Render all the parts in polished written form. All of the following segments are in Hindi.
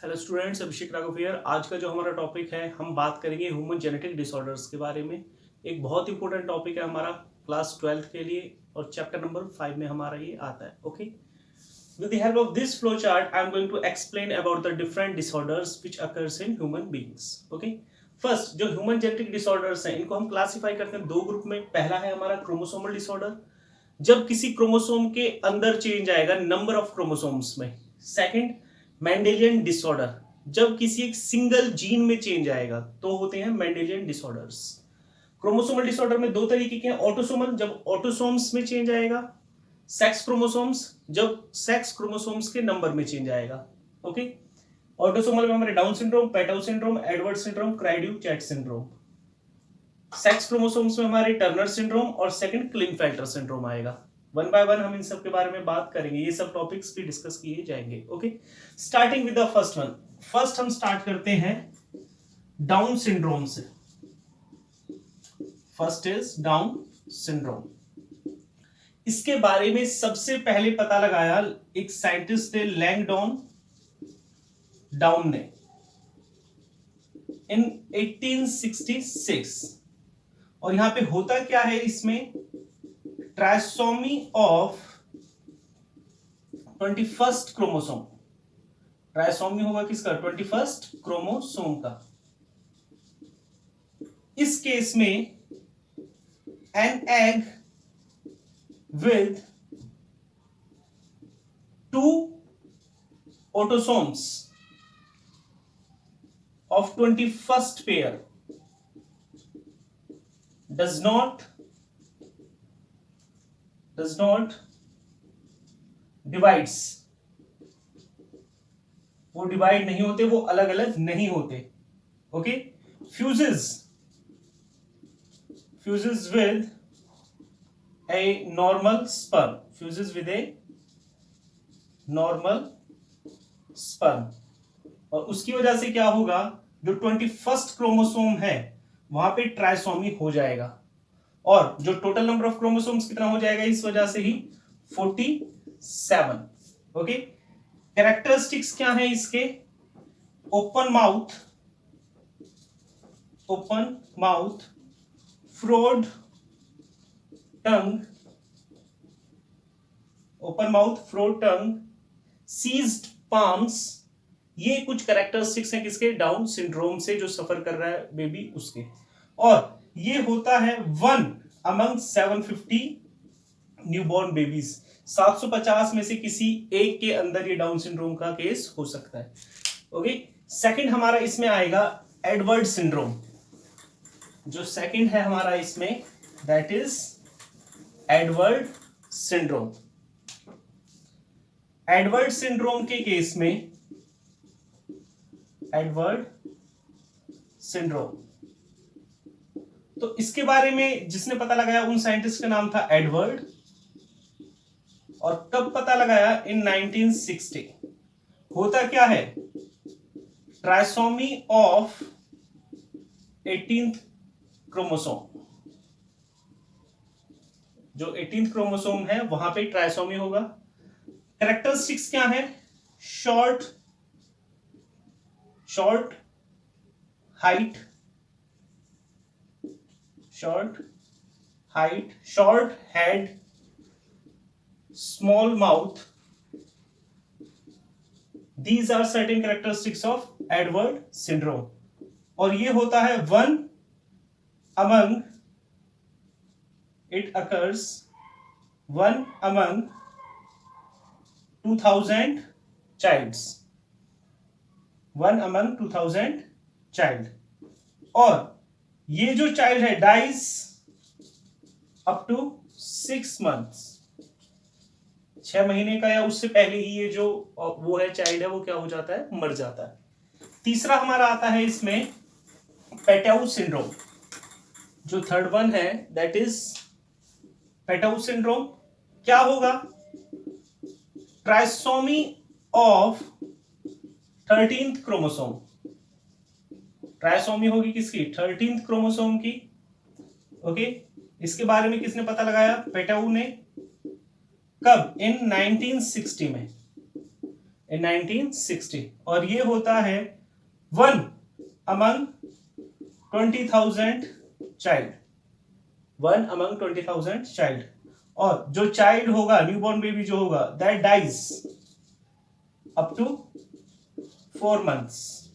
Hello students, Abhishek Raghav here. आज का जो हमारा टॉपिक है, हम बात करेंगे ह्यूमन जेनेटिक डिसऑर्डर्स के बारे में। एक बहुत इंपॉर्टेंट टॉपिक है हमारा क्लास 12th के लिए, और चैप्टर नंबर 5 में हमारा ये आता है। Okay, with the help of this flow chart I am going to explain about the different disorders which occurs in human beings. Okay, first जो ह्यूमन जेनेटिक डिसऑर्डर्स हैं, इनको हम क्लासीफाई करते हैं दो ग्रुप में। पहला है हमारा क्रोमोसोमल डिसऑर्डर, जब किसी क्रोमोसोम के अंदर चेंज आएगा नंबर ऑफ क्रोमोसोम्स में। सेकंड, मेंडेलियन डिसऑर्डर, जब किसी एक सिंगल जीन में चेंज आएगा तो होते हैं मेंडेलियन डिसऑर्डर्स। क्रोमोसोमल डिसऑर्डर में दो तरीके के हैं। ऑटोसोमल, जब ऑटोसोम्स में चेंज आएगा। सेक्स क्रोमोसोम्स, जब सेक्स क्रोमोसोम्स के नंबर में चेंज आएगा। ओके, ऑटोसोमल में हमारे Down syndrome, Patau syndrome, Edward syndrome, cri du chat syndrome. Sex chromosomes में हमारे टर्नर सिंड्रोम और सेकंड क्लिनफेल्टर सिंड्रोम आएगा। वन बाय वन हम इन सब के बारे में बात करेंगे, ये सब टॉपिक्स भी डिस्कस किए जाएंगे। Okay, starting with the first one. First हम स्टार्ट करते हैं डाउन सिंड्रोम से। First is down syndrome. इसके बारे में सबसे पहले पता लगाया एक साइंटिस्ट थे, लैंगडॉन डाउन ने, इन 1866। और यहां पे होता क्या है, इसमें trisomy of 21st chromosome. Trisomy होगा किसका? 21st क्रोमोसोम का। इस केस में an egg with 2 autosomes of 21st pair does not divides। वो डिवाइड नहीं होते, वो अलग अलग नहीं होते। Okay, fuses with a normal sperm, fuses with a normal sperm। और उसकी वजह से क्या होगा, जो 21st क्रोमोसोम है वहां पे ट्राइसोमी हो जाएगा, और जो टोटल नंबर ऑफ क्रोमोसोम्स कितना हो जाएगा इस वजह से ही 47। ओके, कैरेक्टरिस्टिक्स क्या है इसके? ओपन माउथ, फ्रोड टंग, सीज्ड पाम्स। ये कुछ कैरेक्टरिस्टिक्स हैं किसके? डाउन सिंड्रोम से जो सफर कर रहा है बेबी उसके। और ये होता है 1 अमंग 750 न्यूबॉर्न बेबीज। 750 में से किसी एक के अंदर ये डाउन सिंड्रोम का केस हो सकता है। ओके, सेकंड हमारा इसमें आएगा एडवर्ड सिंड्रोम। जो सेकंड है हमारा इसमें, that is Edward syndrome. Edward syndrome के केस में, एडवर्ड सिंड्रोम, तो इसके बारे में जिसने पता लगाया उन साइंटिस्ट का नाम था एडवर्ड। और कब पता लगाया? इन 1960। होता क्या है, ट्राइसोमी ऑफ 18th क्रोमोसोम, जो 18th क्रोमोसोम है वहां पे ट्राइसोमी होगा। कैरेक्टरिस्टिक्स क्या है? Short height, short head, small mouth. These are certain characteristics of Edward syndrome. और ये होता है 1 among, it occurs 1 among 2000 childs, 1 among 2000 child. और ये जो चाइल्ड है डाइज अप टू 6 मंथ्स, 6 महीने का या उससे पहले ही ये जो वो है चाइल्ड है वो क्या हो जाता है? मर जाता है। तीसरा हमारा आता है इसमें पेटाउ सिंड्रोम। जो थर्ड वन है दैट इज पेटाउ सिंड्रोम। क्या होगा? Trisomy of 13th chromosome. Trisomy होगी किसकी? 13th क्रोमोसोम की। ओके, इसके बारे में किसने पता लगाया? पेटाउ ने। कब? इन 1960 में। in 1960 और ये होता है 1 among 20,000 child, 1 among 20,000 child। और जो चाइल्ड होगा, न्यूबॉर्न बेबी जो होगा, that dies up to 4 months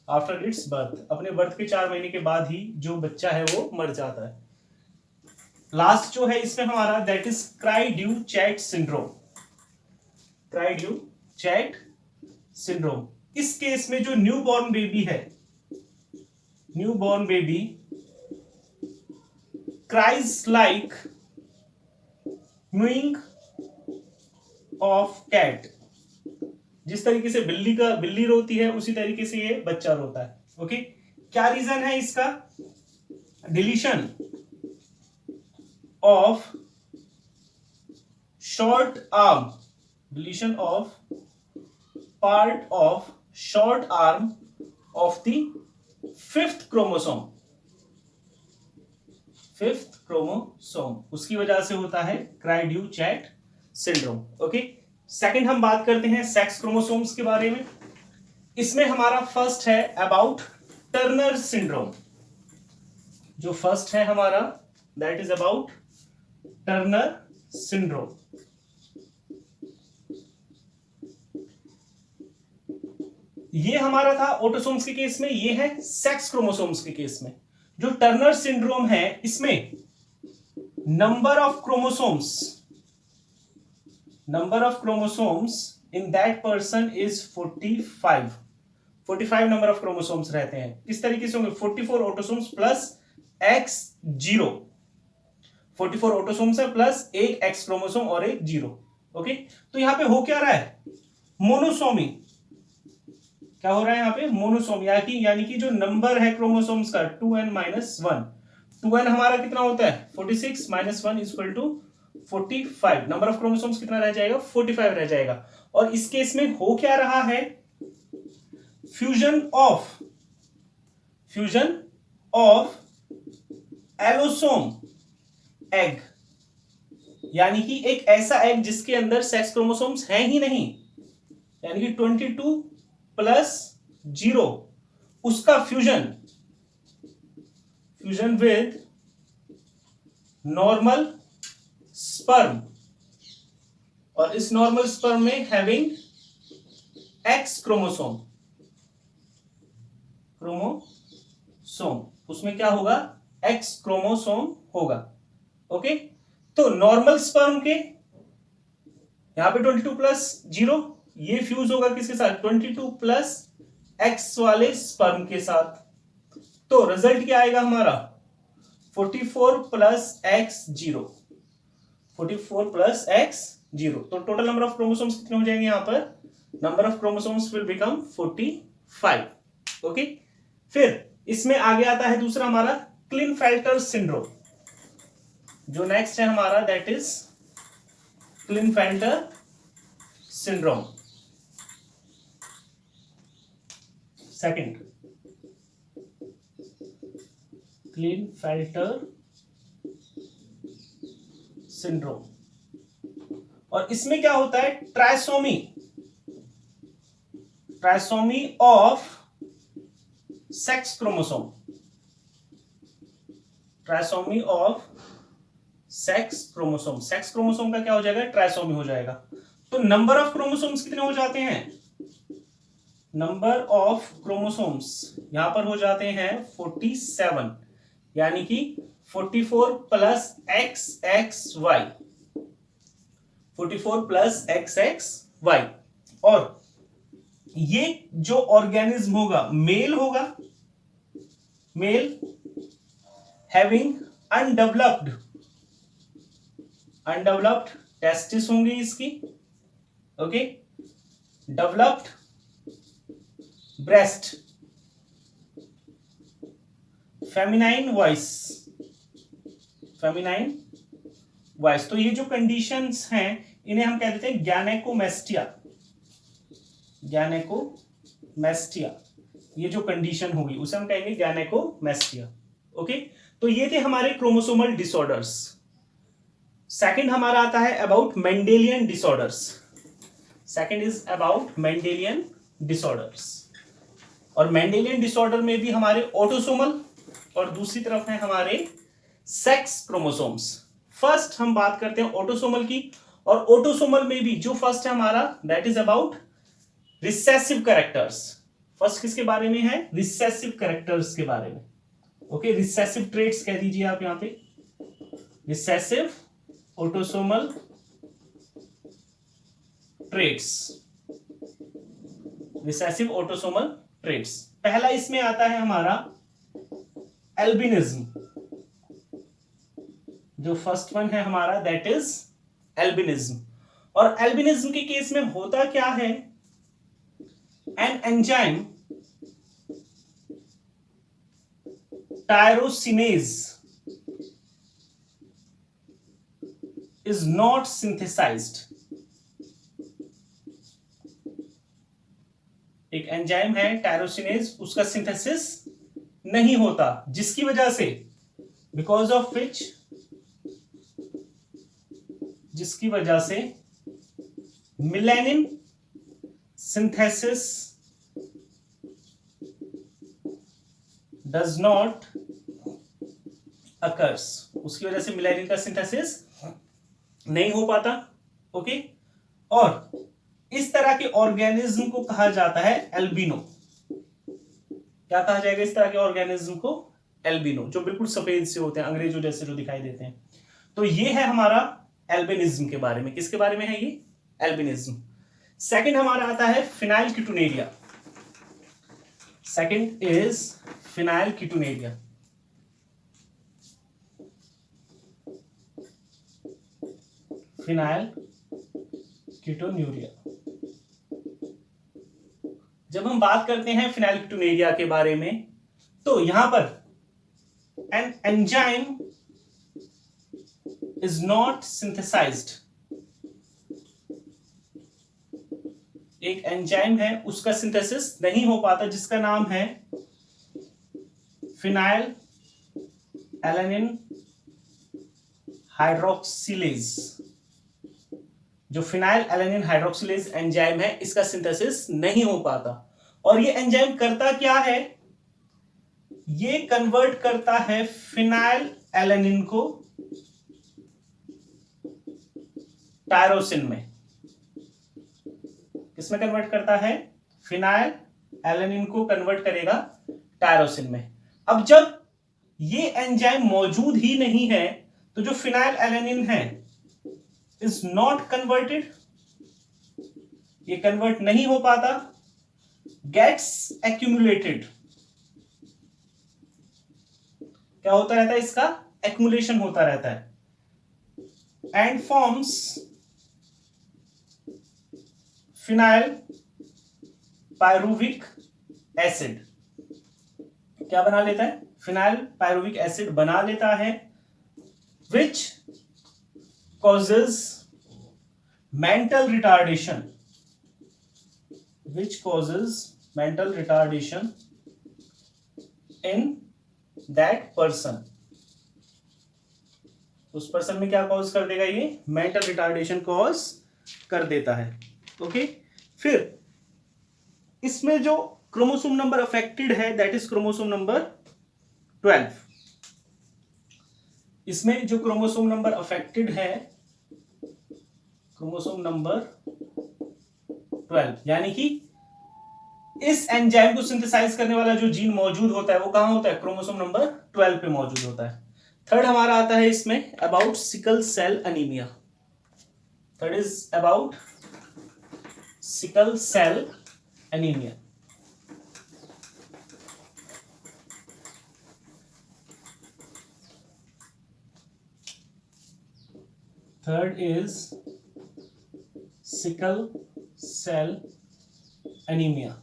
after its birth, अपने बर्थ के 4 महीने के बाद ही जो बच्चा है वो मर जाता है। लास्ट जो है इसमें हमारा that is cri du chat syndrome, cri du chat syndrome. इस केस में जो न्यूबॉर्न बेबी है, newborn baby cries like mewing of cat, जिस तरीके से बिल्ली रोती है उसी तरीके से ये बच्चा रोता है। ओके, क्या रीजन है इसका? Deletion of short arm, deletion of part of short arm of the 5th chromosome, 5th chromosome, उसकी वजह से होता है क्राई-ड्यू-चैट सिंड्रोम। ओके, सेकंड हम बात करते हैं सेक्स क्रोमोसोम्स के बारे में। इसमें हमारा फर्स्ट है अबाउट टर्नर सिंड्रोम। जो फर्स्ट है हमारा that is about Turner syndrome. ये हमारा था ऑटोसोम्स के केस में, ये है सेक्स क्रोमोसोम्स के केस में। जो टर्नर सिंड्रोम है इसमें number of chromosomes in that person is 45 number of chromosomes रहते हैं। किस तरीके से होंगे? 44 ऑटोसोम्स प्लस X0, 44 ऑटोसोम्स है प्लस एक X क्रोमोसोम और एक 0। ओके, तो यहां पे हो क्या रहा है? मोनोसोमी। क्या हो रहा है यहाँ पे? मोनोसोमी, यानी कि जो नंबर है क्रोमोसोम्स का 2n-1, 2n हमारा कितना होता है? 46 - 1 equal to 45। Number of chromosomes कितना रह जाएगा? 45 रह जाएगा। और इस केस में हो क्या रहा है? फ्यूजन ऑफ एलोसोम एग, यानी कि एक ऐसा एग जिसके अंदर सेक्स क्रोमोसोम्स हैं ही नहीं, यानी कि 22 + 0, उसका फ्यूजन विद नॉर्मल स्पर्म, और इस नॉर्मल स्पर्म में हैविंग एक्स क्रोमोसोम, उसमें क्या होगा? एक्स क्रोमोसोम होगा। ओके, तो नॉर्मल स्पर्म के यहां पे 22 + 0, ये फ्यूज होगा किसके साथ? 22 + x वाले स्पर्म के साथ। तो रिजल्ट क्या आएगा हमारा? 44 + x0, 44 + x0। तो टोटल नंबर ऑफ क्रोमोसोम्स कितने हो जाएंगे? यहां पर number of chromosomes will become 45। Okay, फिर इसमें आगे आता है दूसरा हमारा क्लिनफेल्टर सिंड्रोम। जो नेक्स्ट है हमारा that is Klinefelter syndrome. Second, Klinefelter syndrome. और इसमें क्या होता है? Trisomy of sex chromosome, trisomy of sex chromosome. Sex chromosome का क्या हो जाएगा? ट्राइसोमी हो जाएगा। तो नंबर ऑफ क्रोमोसोम्स कितने हो जाते हैं? नंबर ऑफ क्रोमोसोम्स यहां पर हो जाते हैं 47, यानी कि 44 + XXY, 44 + XXY। और ये जो ऑर्गेनिज्म होगा मेल हैविंग अनडेवलप्ड टेस्टिस होंगी इसकी। Okay, developed breast, feminine voice. तो ये जो कंडीशंस हैं इन्हें हम कह देते हैं गैनेकोमेस्टिया। ये जो कंडीशन होगी उसे हम कहेंगे गैनेकोमेस्टिया। ओके, तो ये थे हमारे क्रोमोसोमल डिसऑर्डर्स। सेकंड हमारा आता है about Mendelian disorders. Second is about Mendelian disorders. और मेंडेलियन डिसऑर्डर में भी हमारे ऑटोसोमल और दूसरी तरफ है हमारे सेक्स क्रोमोसोम्स। फर्स्ट हम बात करते हैं ऑटोसोमल की, और ऑटोसोमल में भी जो फर्स्ट है हमारा that is about recessive characters. First किसके बारे में है? रिसेसिव कैरेक्टर्स के बारे में। ओके, रिसेसिव ट्रेट्स कह दीजिए आप यहां पे, recessive autosomal traits, recessive autosomal traits. पहला इसमें आता है हमारा एल्बिनिज्म। जो फर्स्ट वन है हमारा दैट इज एल्बिनिज्म। और एल्बिनिज्म के केस में होता क्या है, an enzyme tyrosinase is not synthesized। एक एंजाइम है टायरोसिनेज, उसका सिंथेसिस नहीं होता, जिसकी वजह से बिकॉज ऑफ विच, जिसकी वजह से melanin synthesis does not occurs. उसकी वजह से मिलेनिन का सिंथेसिस नहीं हो पाता। ओके, और इस तरह के ऑर्गेनिज्म को कहा जाता है एल्बिनो। क्या कहा जाएगा इस तरह के ऑर्गेनिज्म को? एल्बिनो, जो बिल्कुल सफेद से होते हैं, अंग्रेजों जैसे जो दिखाई देते हैं। तो ये है हमारा एल्बिनिज्म के बारे में। किसके बारे में है ये? एल्बिनिज्म। सेकंड हमारा आता है फिनाइलकीटोनेरिया। Second is फिनाइलकीटोनेरिया। फिनाइलकीटोन्यूरिया। जब हम बात करते हैं फिनाइलकीटोनेरिया के बारे में, तो यहां पर an enzyme is not synthesized. एक एंजाइम है, उसका सिंथेसिस नहीं हो पाता, जिसका नाम है फिनाइल एलानिन हाइड्रोक्सिलेज। जो फिनाइल एलानिन हाइड्रोक्सिलेज एंजाइम है, इसका सिंथेसिस नहीं हो पाता। और ये एंजाइम करता क्या है? ये कन्वर्ट करता है फिनाइल एलानिन को टायरोसिन में। किसमें कन्वर्ट करता है? फिनाइल एलानिन को कन्वर्ट करेगा टायरोसिन में। अब जब ये एंजाइम मौजूद ही नहीं है, तो जो फिनाइल एलानिन है इज नॉट कन्वर्टेड, ये कन्वर्ट नहीं हो पाता, गेट्स एक्यूमुलेटेड। क्या होता रहता है? इसका एक्यूमुलेशन होता रहता है and forms phenyl pyruvic acid. क्या बना लेता है? फिनाइल पायरुविक एसिड बना लेता है, विच causes mental retardation, which causes mental retardation in that person। उस पर्सन में क्या कॉज कर देगा? ये मेंटल रिटार्डेशन कॉज कर देता है। ओके, फिर इसमें जो क्रोमोसोम नंबर अफेक्टेड है दैट इज क्रोमोसोम नंबर 12। इसमें जो क्रोमोसोम नंबर अफेक्टेड है, क्रोमोसोम नंबर 12, यानी कि इस एंजाइम को सिंथेसाइज करने वाला जो जीन मौजूद होता है वो कहां होता है? क्रोमोसोम नंबर 12 पे मौजूद होता है। थर्ड हमारा आता है इसमें about sickle cell anaemia. Third is about sickle cell anaemia. Third is sickle cell anaemia.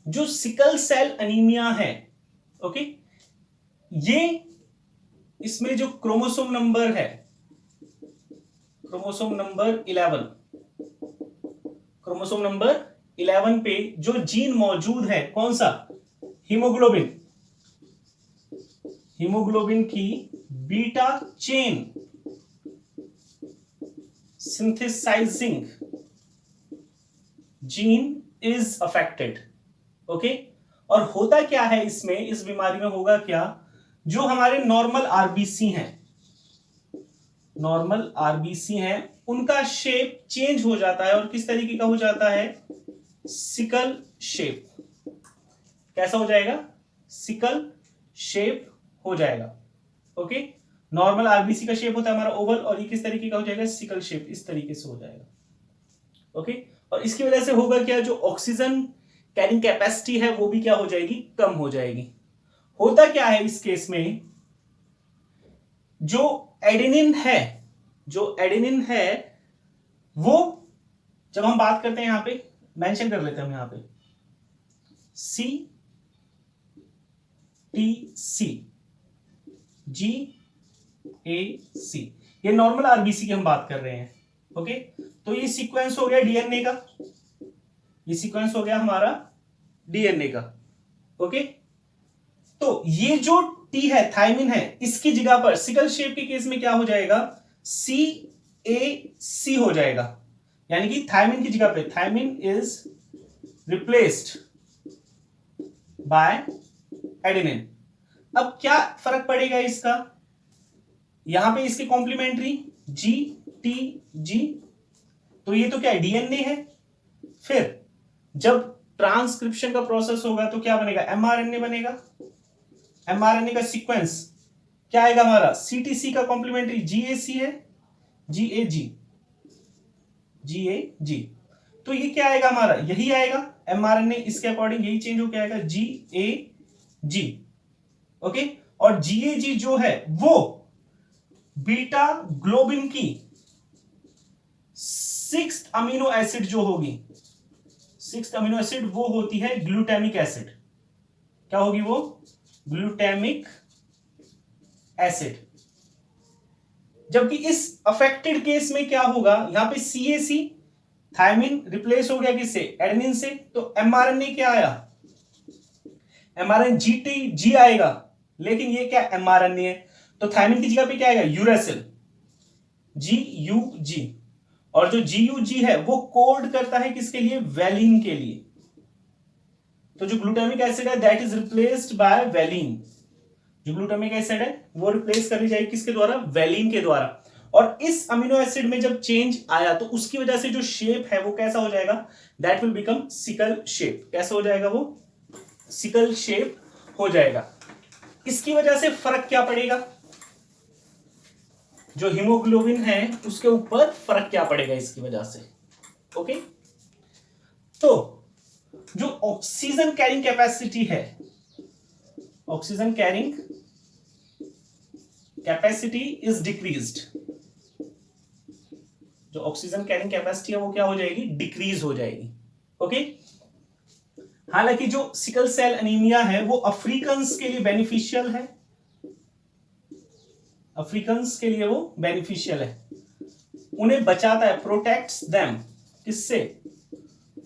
जो सिकल सेल एनीमिया है, ओके, ये इसमें जो क्रोमोसोम नंबर है, क्रोमोसोम नंबर 11, क्रोमोसोम नंबर 11 पे जो जीन मौजूद है, कौन सा? हीमोग्लोबिन। हीमोग्लोबिन की beta chain synthesizing gene is affected. Okay, और होता क्या है इसमें, इस बीमारी में होगा क्या, जो हमारे नॉर्मल आरबीसी हैं, नॉर्मल आरबीसी हैं, उनका शेप चेंज हो जाता है और किस तरीके का हो जाता है, सिकल शेप. कैसा हो जाएगा, सिकल शेप हो जाएगा. ओके, नॉर्मल आरबीसी का शेप होता है हमारा ओवल, और ये किस तरीके का हो जाएगा, सिकल शेप, इस तरीके से हो जाएगा. ओके, और इसकी वजह से होगा क्या, जो ऑक्सीजन कैरिंग कैपेसिटी है वो भी क्या हो जाएगी, कम हो जाएगी. होता क्या है इस केस में, जो एडेनिन है, जो एडेनिन है वो, जब हम बात करते हैं यहां पे मेंशन कर लेते हैं हम यहां पे सी टी सी जी ए सी, ये नॉर्मल आरबीसी की हम बात कर रहे हैं. ओके, तो ये सीक्वेंस हो गया डीएनए का, ये सीक्वेंस हो गया हमारा डीएनए का. ओके, तो ये जो टी है, थायमिन है, इसकी जगह पर सिकल शेप के केस में क्या हो जाएगा, सी ए सी हो जाएगा. यानी कि थायमिन की जगह पे thymine is replaced by adenine. अब क्या फर्क पड़ेगा इसका, यहां पे इसके कॉम्प्लीमेंट्री जी टी जी, तो ये तो क्या है, डीएनए है. फिर जब ट्रांसक्रिप्शन का प्रोसेस होगा तो क्या बनेगा, एमआरएनए बनेगा. एमआरएनए का सीक्वेंस क्या आएगा हमारा, सीटीसी का कॉम्प्लीमेंट्री जीएसी है, जीएजी, जीएजी, तो ये क्या आएगा हमारा, यही आएगा एमआरएनए, इसके अकॉर्डिंग यही चेंज होकर आएगा जीएजी. ओके, और जीएजी जो है वो बीटा ग्लोबिन की 6th अमीनो एसिड जो होगी, 6th अमीनो एसिड वो होती है ग्लूटामिक एसिड. क्या होगी वो, ग्लूटामिक एसिड. जबकि इस अफेक्टेड केस में क्या होगा, यहां पे सीएसी थायमिन रिप्लेस हो गया किससे, एडेनिन से, तो एमआरएनए क्या आया, एमआरएनए जीटी जी आएगा, लेकिन ये क्या एमआरएनए है, तो थायमिन की जगह पे क्या आएगा, यूरेसिल, जी यू जी. और जो जी यू जी है वो कोड करता है किसके लिए, वैलिन के लिए. तो जो ग्लूटामिक एसिड है that is replaced bye valine, जो ग्लूटामिक एसिड है वो रिप्लेस कर ली जाएगी किसके द्वारा, वैलिन के द्वारा. और इस अमीनो एसिड में जब चेंज आया तो उसकी वजह से जो शेप है वो कैसा हो जाएगा, that will become sickle shape. कैसा हो जाएगा वो, सिकल शेप हो जाएगा. इसकी वजह से फर्क क्या पड़ेगा, जो हीमोग्लोबिन है उसके ऊपर फर्क क्या पड़ेगा इसकी वजह से. ओके, तो जो ऑक्सीजन कैरिंग कैपेसिटी है, oxygen carrying capacity is decreased, जो ऑक्सीजन कैरिंग कैपेसिटी है वो क्या हो जाएगी, डिक्रीज हो जाएगी. ओके, हालांकि जो सिकल सेल एनीमिया है वो अफ्रीकन्स के लिए बेनिफिशियल है, अफ्रीकन्स के लिए वो बेनिफिशियल है, उन्हें बचाता है, प्रोटेक्ट्स देम, किससे,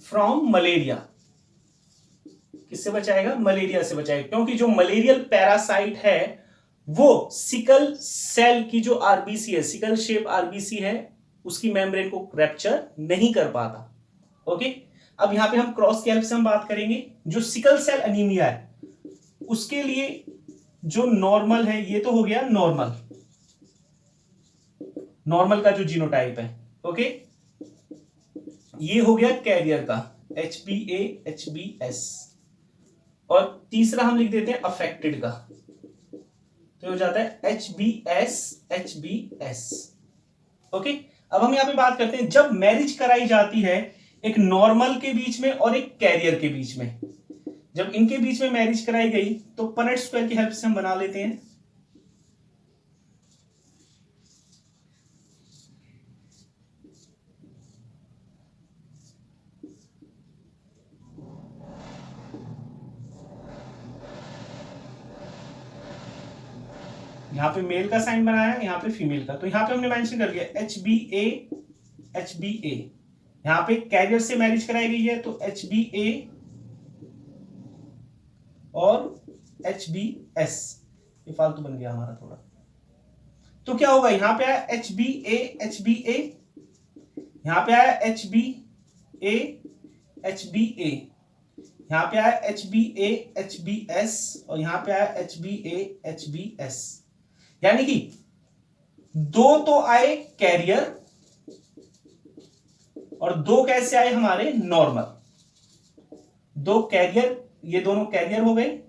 फ्रॉम मलेरिया. किससे बचाएगा, मलेरिया से बचाएगा, क्योंकि जो मलेरियल पैरासाइट है वो सिकल सेल की जो आरबीसी है, सिकल शेप आरबीसी है, उसकी मेम्ब्रेन को रैप्चर नहीं कर पाता. ओके, अब यहां पे हम क्रॉस की हेल्प से हम बात करेंगे. जो सिकल सेल एनीमिया है उसके लिए जो नॉर्मल है, ये तो हो गया नॉर्मल, नॉर्मल का जो जीनोटाइप है. ओके, ये हो गया कैरियर का HbA HbS, और तीसरा हम लिख देते हैं अफेक्टेड का, तो हो जाता है HbS HbS. ओके, अब हम यहां पे बात करते हैं, जब मैरिज कराई जाती है एक नॉर्मल के बीच में और एक कैरियर के बीच में, जब इनके बीच में मैरिज कराई गई तो पनेट स्क्वायर की हेल्प से हम बना लेते हैं. यहां पे मेल का साइन बनाया, यहां पे फीमेल का, तो यहां पे हमने मेंशन कर दिया HbA HbA. यहां पे कैरियर से मैरिज कराई गई है तो HbA और HbS, ये फालतू बन गया हमारा थोड़ा. तो क्या होगा, यहां पे आया HbA HbA यहां पे आया HbA HbA, यहां पे आया HbA HbS और यहां पे आया HbA HbS। यानी कि दो तो आए कैरियर और दो कैसे आए हमारे नॉर्मल। दो कैरियर, ये दोनों कैरियर हो गए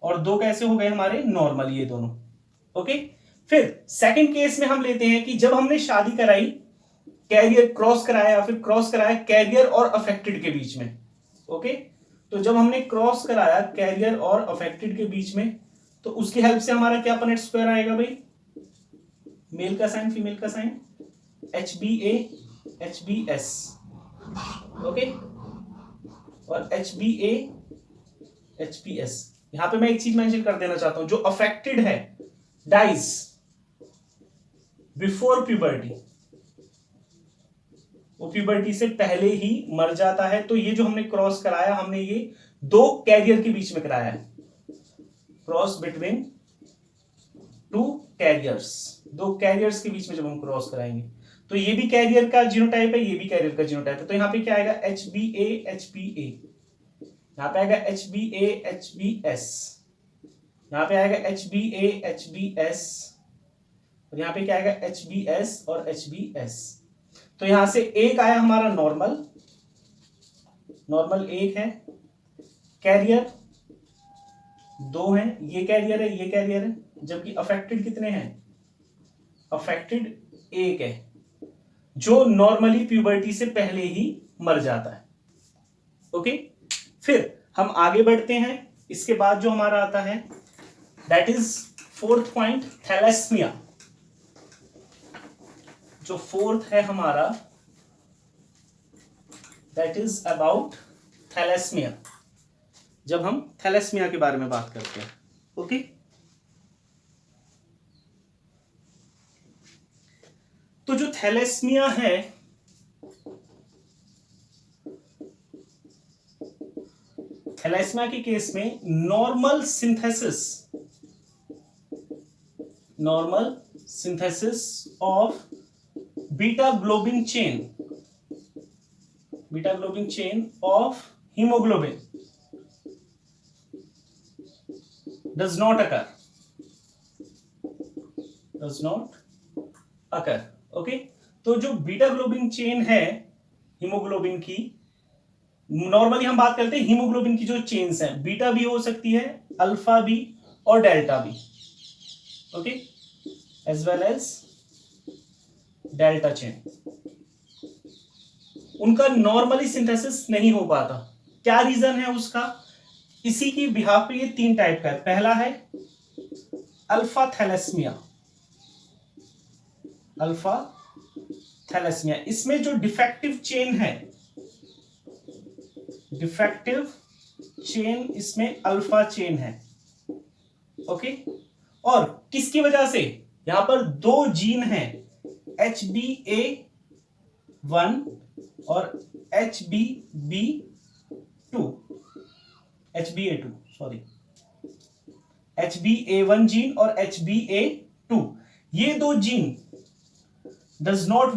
और दो कैसे हो गए हमारे नॉर्मल, ये दोनों। ओके, फिर सेकंड केस में हम लेते हैं कि जब हमने शादी कराई, कैरियर क्रॉस कराया या फिर क्रॉस कराया कैरियर और अफेक्टेड के बीच में। ओके, तो जब हमने क्रॉस कराया कैरियर और अफेक्टेड के बीच में, तो उसकी हेल्प से हमारा क्या पनेट स्क्वायर आएगा भाई, मेल का साइन फीमेल का साइन, HbA HbS। ओके, और HbA HbS। यहां पे मैं एक चीज मेंशन कर देना चाहता हूं, जो अफेक्टेड है डाइज बिफोर प्यूबर्टी, वो प्यूबर्टी से पहले ही मर जाता है। तो ये जो हमने क्रॉस कराया, हमने ये दो कैरियर के बीच में कराया है, क्रॉस बिटवीन टू कैरियर्स, दो कैरियर्स के बीच में जब हम क्रॉस कराएंगे, तो ये भी कैरियर का जीनोटाइप है, ये भी कैरियर का जीनोटाइप है। तो यहां पे क्या आएगा, HbA HbA, यहां पे आएगा HbA HbS, यहां पे आएगा HbA HbS, और यहां पे क्या आएगा HbS और HbS। तो यहां से एक आया हमारा नॉर्मल, नॉर्मल एक है, कैरियर दो हैं, ये कैरियर है ये कैरियर है, जबकि अफेक्टेड कितने हैं, अफेक्टेड एक है, जो नॉर्मली प्यूबर्टी से पहले ही मर जाता है। ओके, फिर हम आगे बढ़ते हैं। इसके बाद जो हमारा आता है दैट इज फोर्थ पॉइंट, थैलेस्मिया। जो फोर्थ है हमारा दैट इज अबाउट थैलेस्मिया, जब हम थैलेस्मिया के बारे में बात करते हैं। ओके, तो जो थैलेस्मिया है, थैलेस्मिया के केस में normal synthesis of beta globin chain of haemoglobin does not occur। Okay, तो जो बीटा ग्लोबिन चेन है हीमोग्लोबिन की, नॉर्मली हम बात करते हैं हीमोग्लोबिन की जो चेन्स हैं, बीटा भी हो सकती है, अल्फा भी और डेल्टा भी। Okay, as well as delta chain, उनका नॉर्मली सिंथेसिस नहीं हो पाता। क्या रीजन है उसका, इसी की बिहाफ पे ये तीन टाइप का है। पहला है अल्फा थैलेस्मिया, इसमें जो डिफेक्टिव चेन है, डिफेक्टिव चेन इसमें अल्फा चेन है। ओके, और किसकी वजह से, यहां पर दो जीन हैं, HbA1 और HbA2 सॉरी, HbA1 जीन और HbA2, ये दो जीन डज नॉट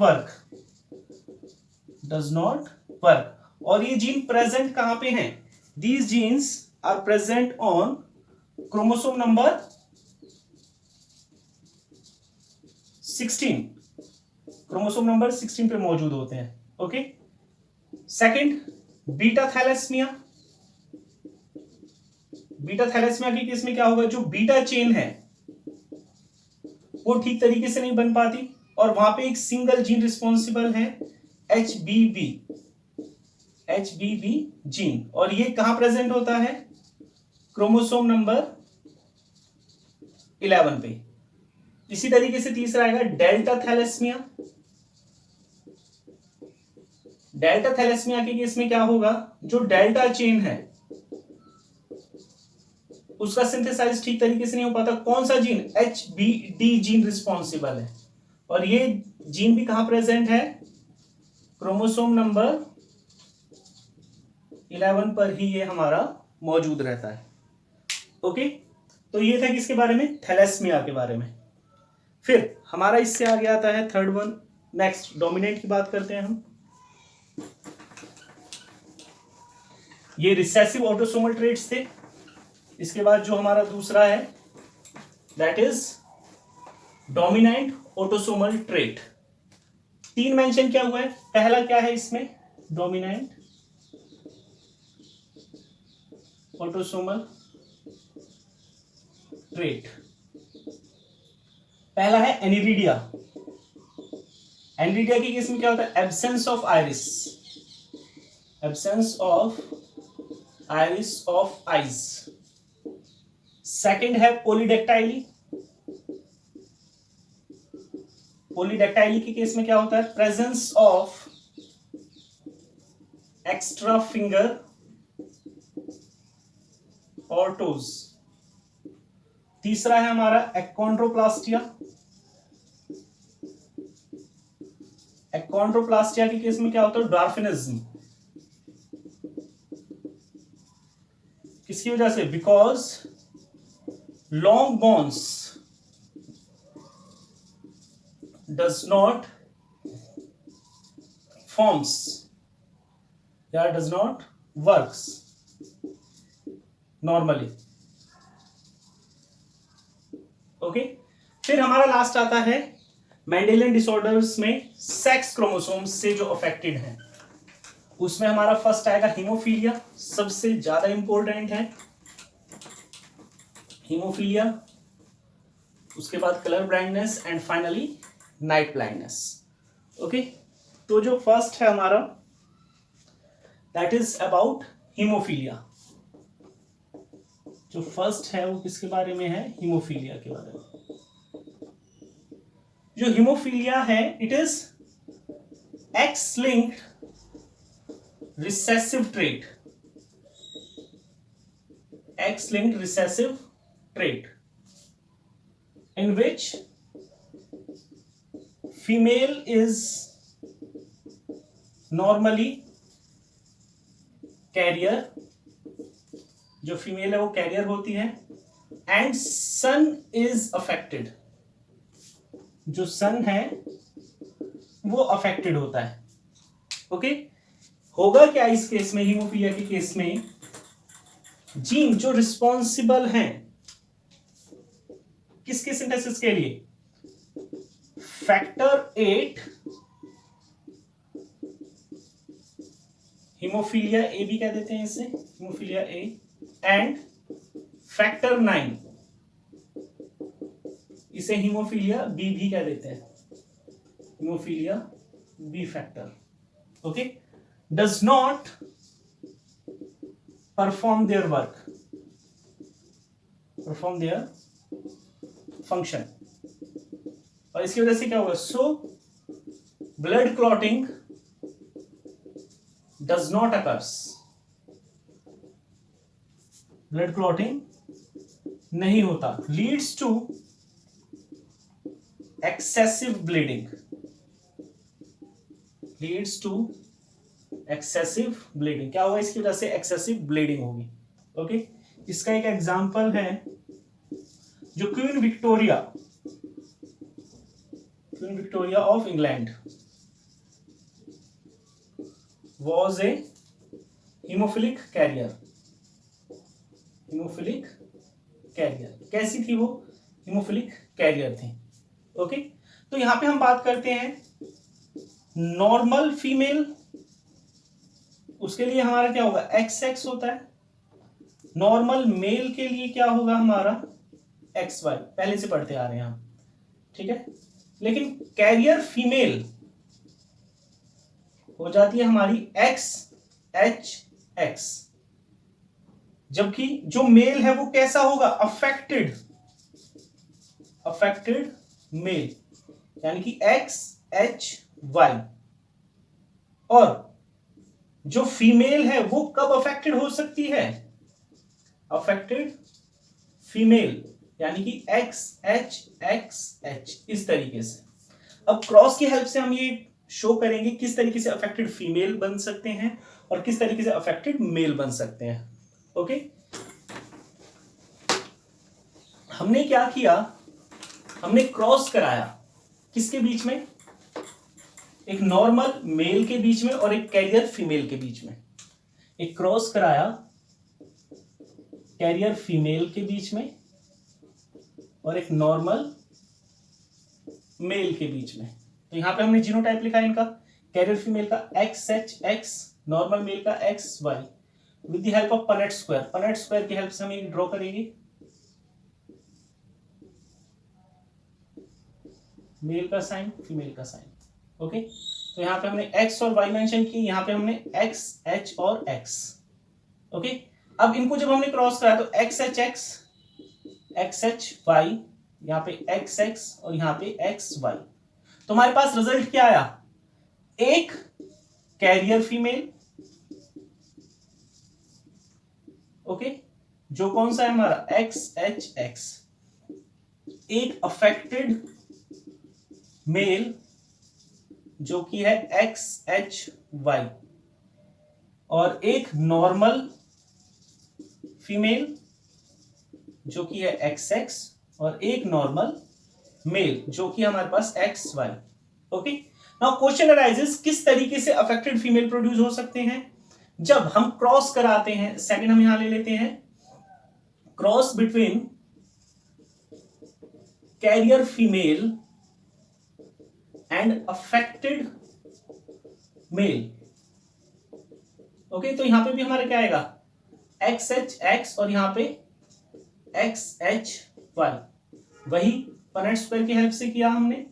वर्क। और ये जीन प्रेजेंट कहां पे हैं, these genes are present on chromosome number 16, chromosome number 16 पे मौजूद होते हैं। ओके, सेकंड बीटा थैलेस्मिया के केस में क्या होगा, जो बीटा चेन है वो ठीक तरीके से नहीं बन पाती, और वहां पे एक सिंगल जीन रिस्पॉन्सिबल है, HbB जीन, और ये कहां प्रेजेंट होता है, क्रोमोसोम नंबर 11 पे। इसी तरीके से तीसरा आएगा डेल्टा थैलेस्मिया के केस में क्या होगा, जो डेल्टा चेन है उसका सिंथेसाइज ठीक तरीके से नहीं हो पाता। कौन सा जीन, HbD जीन रिस्पॉन्सिबल है, और ये जीन भी कहां प्रेजेंट है, क्रोमोसोम नंबर 11 पर ही ये हमारा मौजूद रहता है। ओके, तो ये था किसके बारे में, थैलेस्मिया के बारे में। फिर हमारा इससे आगे आता है थर्ड वन, नेक्स्ट डोमिनेंट की बात करते हैं हम। ये रिसेसिव ऑटोसोमल ट्रेट्स थे। इसके बाद जो हमारा दूसरा है that is dominant autosomal trait. 3 mention क्या हुआ है, पहला क्या है इसमें, डोमिनेंट ऑटोसोमल ट्रेट। पहला है एनिरिडिया। एनिरिडिया के केस में क्या होता है, absence of iris, absence of iris of eyes. Second है पॉलीडेक्टाइली। पॉलीडेक्टाइली के केस में क्या होता है, प्रेजेंस ऑफ एक्स्ट्रा फिंगर और टोज। तीसरा है हमारा एक्कॉन्ड्रोप्लास्टिया। एक्कॉन्ड्रोप्लास्टिया के केस में क्या होता है, ड्वार्फिनिज्म। किसकी वजह से, because long bones does not forms या does not works normally. Okay, फिर हमारा लास्ट आता है मेंडेलियन डिसऑर्डर्स में सेक्स क्रोमोसोम्स से जो अफेक्टेड हैं। उसमें हमारा फर्स्ट आएगा हीमोफीलिया, सबसे ज्यादा इंपॉर्टेंट है हीमोफीलिया। उसके बाद colour blindness and finally night blindness. Okay, तो जो फर्स्ट है हमारा दैट इज अबाउट हीमोफीलिया। जो फर्स्ट है वो किसके बारे में है, हीमोफीलिया के बारे में। जो हीमोफीलिया है it is x linked recessive trait, X linked recessive trait in which female is normally carrier, जो फीमेल है वो कैरियर होती है, एंड सन इज अफेक्टेड, जो सन है वो अफेक्टेड होता है। ओके, होगा क्या इस केस में, हीमोफीलिया के केस में जीन जो रिस्पॉन्सिबल हैं किसके सिंथेसिस के लिए, फैक्टर 8, हीमोफीलिया ए भी कह देते हैं इसे, हीमोफीलिया ए, एंड फैक्टर 9 इसे हीमोफीलिया बी भी कह देते हैं, haemophilia B factor. Okay, does not perform their work, perform their function, और इसकी वजह से क्या होगा, so blood clotting does not occurs, blood clotting नहीं होता, leads to excessive bleeding, leads to excessive bleeding. क्या होगा इसकी वजह से, एक्सेसिव ब्लीडिंग होगी। ओके, इसका एक एग्जांपल है जो Queen Victoria of England was a haemophilic carrier, haemophilic carrier. कैसी थी वो, हीमोफिलिक कैरियर थी। ओके, तो यहां पे हम बात करते हैं नॉर्मल फीमेल, उसके लिए हमारा क्या होगा, XX होता है। नॉर्मल मेल के लिए क्या होगा हमारा, XY, पहले से पढ़ते आ रहे हैं हम, ठीक है। लेकिन कैरियर फीमेल हो जाती है हमारी XHX, जबकि जो मेल है वो कैसा होगा, अफेक्टेड, अफेक्टेड मेल, यानी कि XHY। और जो फीमेल है वो कब अफेक्टेड हो सकती है, अफेक्टेड फीमेल, यानी कि XHXH, इस तरीके से। अब क्रॉस की हेल्प से हम ये शो करेंगे किस तरीके से अफेक्टेड फीमेल बन सकते हैं और किस तरीके से अफेक्टेड मेल बन सकते हैं। ओके, हमने क्या किया, हमने क्रॉस कराया किसके बीच में, एक नॉर्मल मेल के बीच में और एक कैरियर फीमेल के बीच में, एक क्रॉस कराया कैरियर फीमेल के बीच में और एक नॉर्मल मेल के बीच में। तो यहां पे हमने जीनोटाइप लिखा है इनका, कैरियर फीमेल का XHX, नॉर्मल मेल का XY, with the help of Punnett square. Punnett square की हेल्प से हम एक ड्रॉ करेंगे, मेल का साइन फीमेल का साइन। ओके, तो यहाँ पे हमने X और Y मेंशन की, यहाँ पे हमने X, H और X। ओके, अब इनको जब हमने क्रॉस कराया तो XHX, XHY, यहाँ पे XX और यहाँ पे XY। तो हमारे पास रिजल्ट क्या आया, एक कैरियर फीमेल, ओके, जो कौन सा है हमारा XHX, एक अफेक्टेड मेल जो कि है XHY, और एक नॉर्मल फीमेल जो कि है XX, और एक नॉर्मल मेल जो कि हमारे पास XY। Okay, now question arises, किस तरीके से अफेक्टेड फीमेल प्रोड्यूस हो सकते हैं, जब हम क्रॉस कराते हैं। सेकंड हम यहां ले लेते हैं, cross between carrier female and affected male. Okay, तो यहां पे भी हमारा क्या आएगा XHX और यहां पे XHY, वही पनेट स्क्वायर की हेल्प से किया हमने,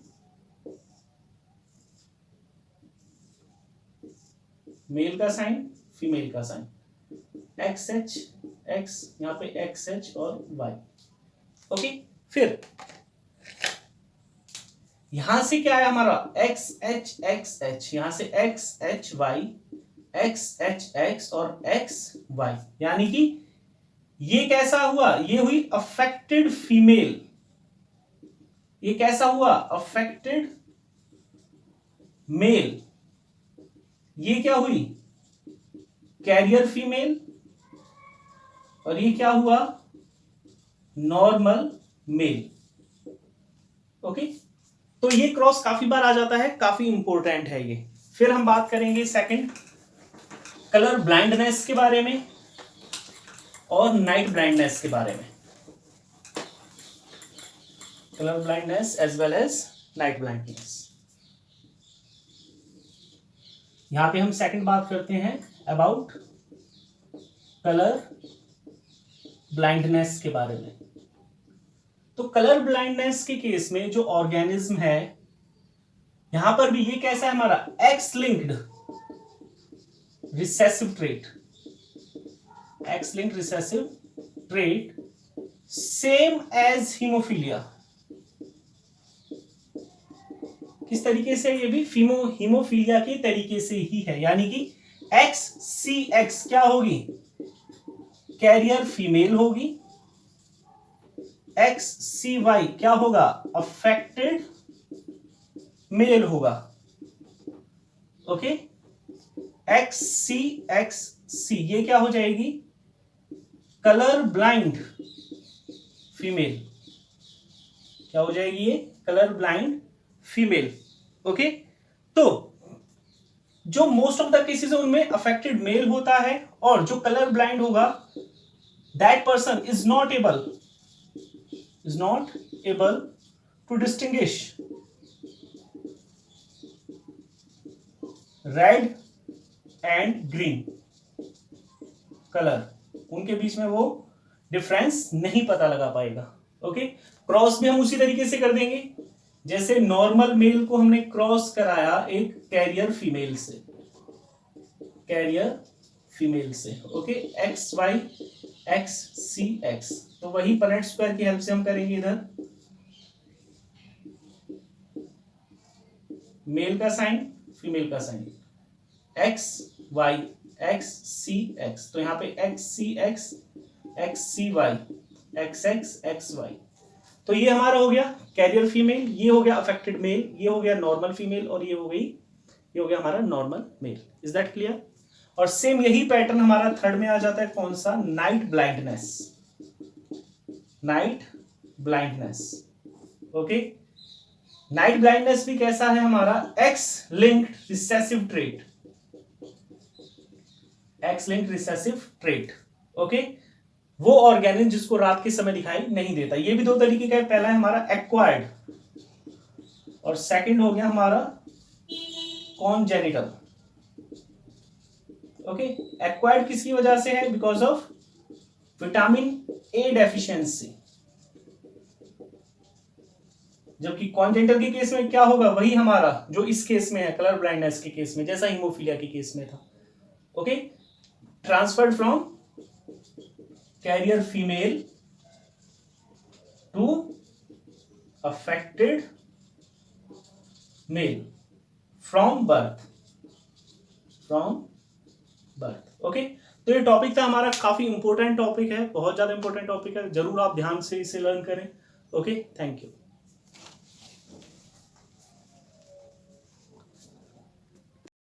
मेल का साइन फीमेल का साइन, XHX यहां पे XH और Y। ओके, फिर यहां से क्या है हमारा XHXH, यहां से XHY, XHX और XY, यानी कि ये कैसा हुआ, ये हुई अफेक्टेड फीमेल। ये कैसा हुआ, अफेक्टेड मेल। ये क्या हुई, कैरियर फीमेल, और ये क्या हुआ, नॉर्मल मेल। ओके, तो ये क्रॉस काफी बार आ जाता है, काफी इंपॉर्टेंट है ये। फिर हम बात करेंगे सेकंड, कलर ब्लाइंडनेस के बारे में और नाइट ब्लाइंडनेस के बारे में, colour blindness as well as night blindness. यहां पे हम सेकंड बात करते हैं अबाउट कलर ब्लाइंडनेस के बारे में। तो कलर ब्लाइंडनेस के केस में जो ऑर्गेनिज्म है, यहां पर भी ये कैसा है हमारा X linked recessive trait, X linked recessive trait, same as haemophilia. किस तरीके से, ये भी हीमोफीलिया के तरीके से ही है, यानी कि XCX क्या होगी, कैरियर फीमेल होगी, XCY क्या होगा, अफेक्टेड मेल होगा। ओके, XCXC ये क्या हो जाएगी, कलर ब्लाइंड फीमेल, क्या हो जाएगी ये, कलर ब्लाइंड फीमेल। ओके, तो जो मोस्ट ऑफ द केसेस है उनमें अफेक्टेड मेल होता है, और जो कलर ब्लाइंड होगा that person is not able to distinguish red and green colour, उनके बीच में वो डिफरेंस नहीं पता लगा पाएगा। ओके, क्रॉस भी हम उसी तरीके से कर देंगे, जैसे नॉर्मल मेल को हमने क्रॉस कराया एक कैरियर फीमेल से, ओके, XY XCX, तो वही पनेट स्क्वायर की हेल्प से हम करेंगे इधर, मेल का साइन फीमेल का साइन, XY XCX, तो यहां पे XCX XCY XX XY, तो ये हमारा हो गया कैरियर फीमेल, ये हो गया अफेक्टेड मेल, ये हो गया नॉर्मल फीमेल, और ये हो गया हमारा normal male. Is that clear? और सेम यही पैटर्न हमारा थर्ड में आ जाता है, कौन सा, night blindness. Okay, night blindness भी कैसा है हमारा, X linked recessive trait, X linked recessive trait. Okay, वो ऑर्गेनिज्म जिसको रात के समय दिखाई नहीं देता। ये भी दो तरीके का है, पहला है हमारा एक्वायर्ड और सेकंड हो गया हमारा कॉन्जेनिटल। ओके, एक्वायर्ड किसकी वजह से है, because of vitamin A deficiency, जबकि कॉन्जेनिटल के केस में क्या होगा, वही हमारा जो इस केस में है कलर ब्लाइंडनेस के केस में, जैसा हीमोफीलिया के केस में था। Okay, transferred from carrier female to affected male from birth, okay. तो ये टॉपिक था हमारा, काफी इंपॉर्टेंट टॉपिक है, बहुत ज्यादा इंपॉर्टेंट टॉपिक है, जरूर आप ध्यान से इसे लर्न करें। Okay, thank you.